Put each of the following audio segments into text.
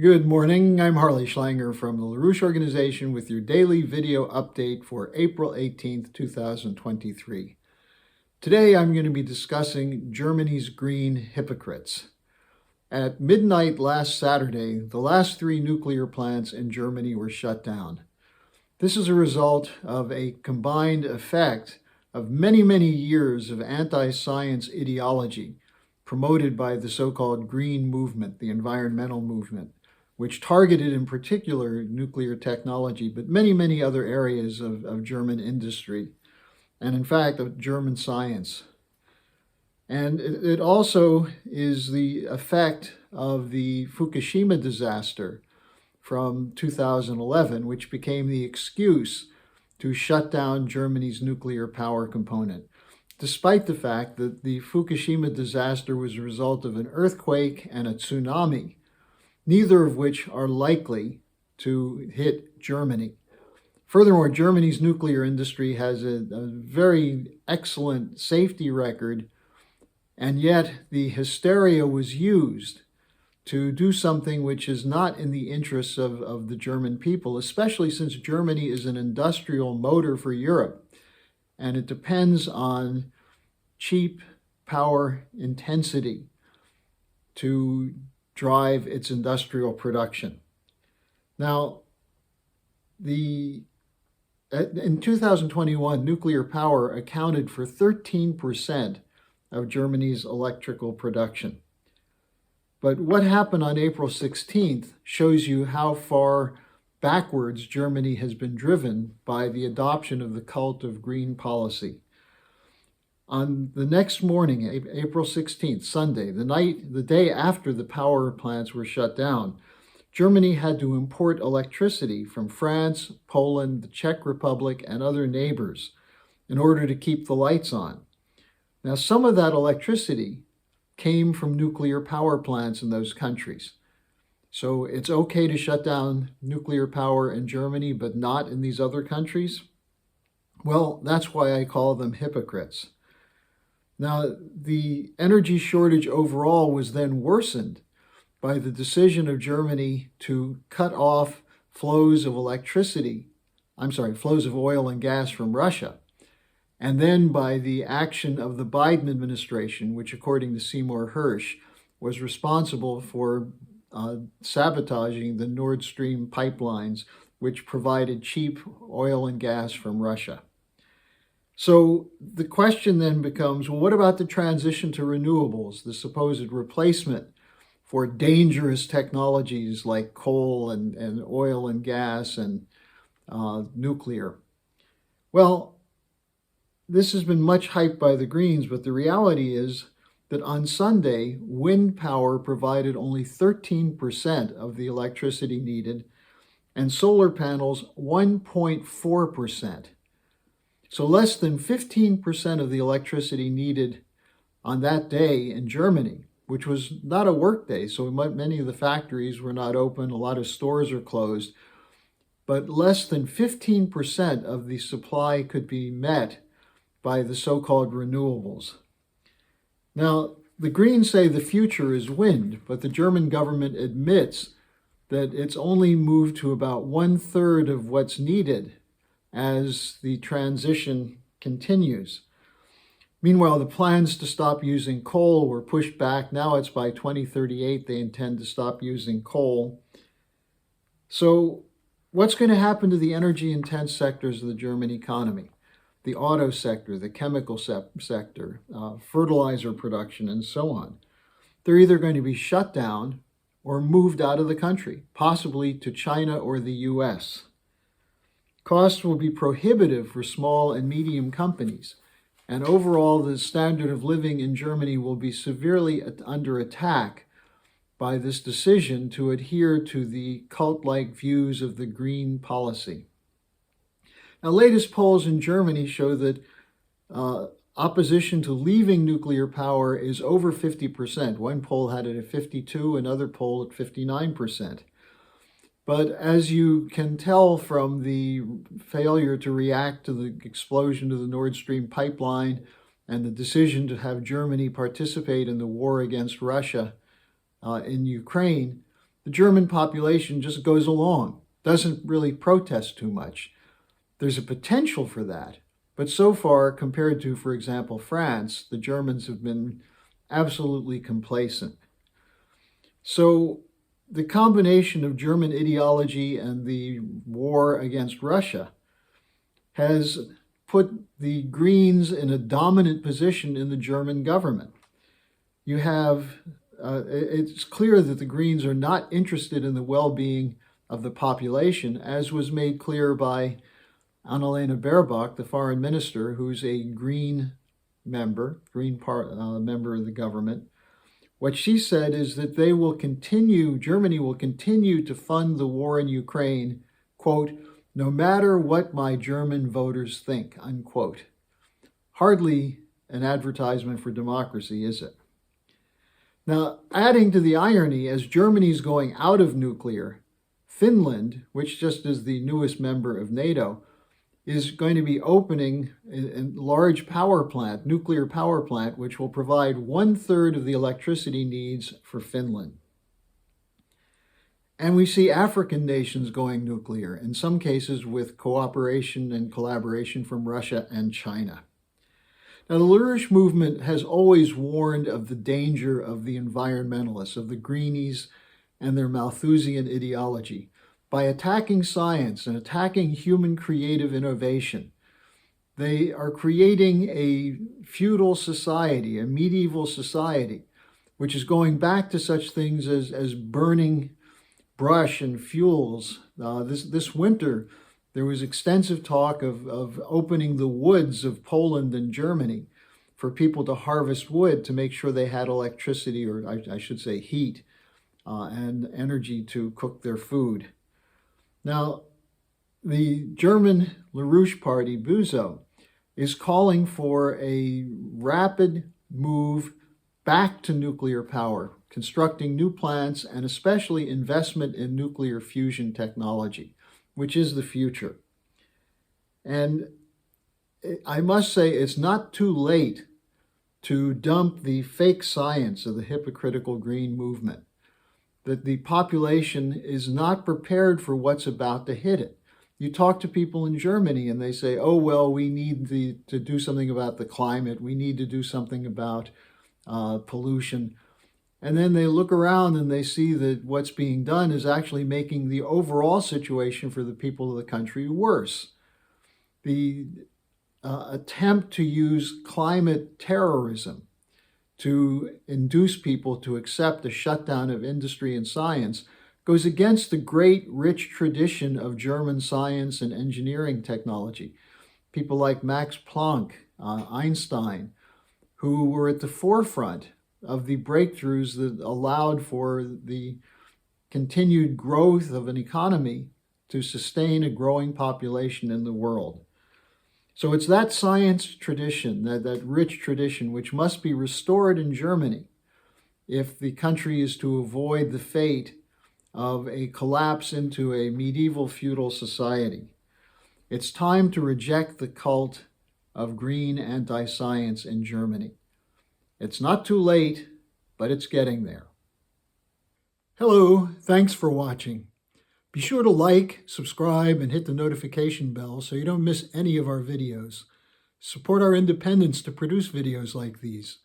Good morning. I'm Harley Schlanger from the LaRouche Organization with your daily video update for April 18th, 2023. Today I'm going to be discussing Germany's green hypocrites. At midnight last Saturday, the last 3 nuclear plants in Germany were shut down. This is a result of a combined effect of many years of anti-science ideology promoted by the so-called green movement, the environmental movement, which targeted in particular nuclear technology, but many other areas of German industry, and in fact of German science. And it also is the effect of the Fukushima disaster from 2011, which became the excuse to shut down Germany's nuclear power component, despite the fact that the Fukushima disaster was a result of an earthquake and a tsunami, neither of which are likely to hit Germany. Furthermore, Germany's nuclear industry has a very excellent safety record, and yet the hysteria was used to do something which is not in the interests of the German people, especially since Germany is an industrial motor for Europe, and it depends on cheap power intensity to drive its industrial production. Now, in 2021, nuclear power accounted for 13% of Germany's electrical production. But what happened on April 16th shows you how far backwards Germany has been driven by the adoption of the cult of green policy. On the next morning, April 16th, Sunday, the day after the power plants were shut down, Germany had to import electricity from France, Poland, the Czech Republic, and other neighbors in order to keep the lights on. Now, some of that electricity came from nuclear power plants in those countries. So it's okay to shut down nuclear power in Germany, but not in these other countries? Well, that's why I call them hypocrites. Now, the energy shortage overall was then worsened by the decision of Germany to cut off flows of oil and gas from Russia, and then by the action of the Biden administration, which according to Seymour Hersh was responsible for sabotaging the Nord Stream pipelines, which provided cheap oil and gas from Russia. So the question then becomes, well, what about the transition to renewables, the supposed replacement for dangerous technologies like coal and oil and gas and nuclear? Well, this has been much hyped by the Greens, but the reality is that on Sunday, wind power provided only 13% of the electricity needed, and solar panels 1.4%. So less than 15% of the electricity needed on that day in Germany, which was not a work day, so many of the factories were not open, a lot of stores are closed, but less than 15% of the supply could be met by the so-called renewables. Now, the Greens say the future is wind, but the German government admits that it's only moved to about 1/3 of what's needed as the transition continues. Meanwhile, the plans to stop using coal were pushed back. Now it's by 2038 they intend to stop using coal. So what's going to happen to the energy-intense sectors of the German economy? The auto sector, the chemical sector, fertilizer production, and so on. They're either going to be shut down or moved out of the country, possibly to China or the US. Costs will be prohibitive for small and medium companies, and overall the standard of living in Germany will be severely under attack by this decision to adhere to the cult-like views of the green policy. Now, latest polls in Germany show that opposition to leaving nuclear power is over 50%. One poll had it at 52%, another poll at 59%. But as you can tell from the failure to react to the explosion of the Nord Stream pipeline and the decision to have Germany participate in the war against Russia in Ukraine, the German population just goes along, doesn't really protest too much. There's a potential for that, but so far, compared to, for example, France, the Germans have been absolutely complacent. So the combination of German ideology and the war against Russia has put the Greens in a dominant position in the German government. You have, it's clear that the Greens are not interested in the well-being of the population, as was made clear by Annalena Baerbock, the foreign minister, who's a Green member, member of the government. What she said is that Germany will continue to fund the war in Ukraine, quote, no matter what my German voters think, unquote. Hardly an advertisement for democracy, is it? Now, adding to the irony, as Germany's going out of nuclear, Finland, which just is the newest member of NATO, is going to be opening a large nuclear power plant, which will provide 1/3 of the electricity needs for Finland. And we see African nations going nuclear, in some cases with cooperation and collaboration from Russia and China. Now, the LaRouche movement has always warned of the danger of the environmentalists, of the greenies and their Malthusian ideology. By attacking science and attacking human creative innovation, they are creating a feudal society, a medieval society, which is going back to such things as burning brush and fuels. This winter, there was extensive talk of opening the woods of Poland and Germany for people to harvest wood to make sure they had electricity, or I should say heat, and energy to cook their food. Now, the German LaRouche party, Buzo, is calling for a rapid move back to nuclear power, constructing new plants, and especially investment in nuclear fusion technology, which is the future. And I must say, it's not too late to dump the fake science of the hypocritical green movement, that the population is not prepared for what's about to hit it. You talk to people in Germany and they say, oh, well, we need to do something about the climate. We need to do something about pollution. And then they look around and they see that what's being done is actually making the overall situation for the people of the country worse. The attempt to use climate terrorism to induce people to accept a shutdown of industry and science goes against the great, rich tradition of German science and engineering technology. People like Max Planck, Einstein, who were at the forefront of the breakthroughs that allowed for the continued growth of an economy to sustain a growing population in the world. So it's that science tradition, that rich tradition, which must be restored in Germany if the country is to avoid the fate of a collapse into a medieval feudal society. It's time to reject the cult of green anti-science in Germany. It's not too late, but it's getting there. Hello, thanks for watching. Be sure to like, subscribe, and hit the notification bell so you don't miss any of our videos. Support our independence to produce videos like these.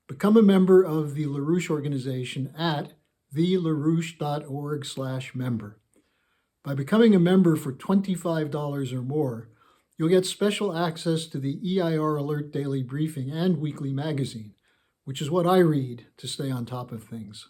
Become a member of the LaRouche organization at thelarouche.org/member. By becoming a member for $25 or more, you'll get special access to the EIR Alert Daily Briefing and weekly magazine, which is what I read to stay on top of things.